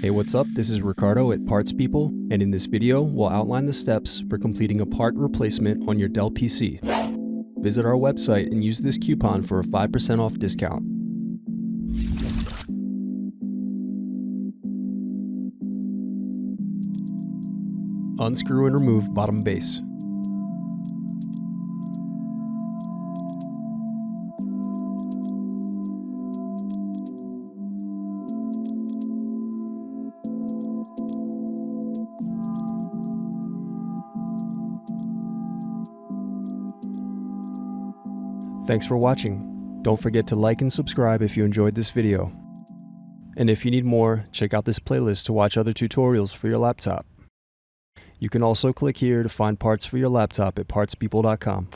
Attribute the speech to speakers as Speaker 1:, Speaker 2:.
Speaker 1: Hey, what's up? This is Ricardo at Parts People, and in this video, we'll outline the steps for completing a part replacement on your Dell PC. Visit our website and use this coupon for a 5% off discount. Unscrew and remove bottom base. Thanks for watching. Don't forget to like and subscribe if you enjoyed this video. And if you need more, check out this playlist to watch other tutorials for your laptop. You can also click here to find parts for your laptop at partspeople.com.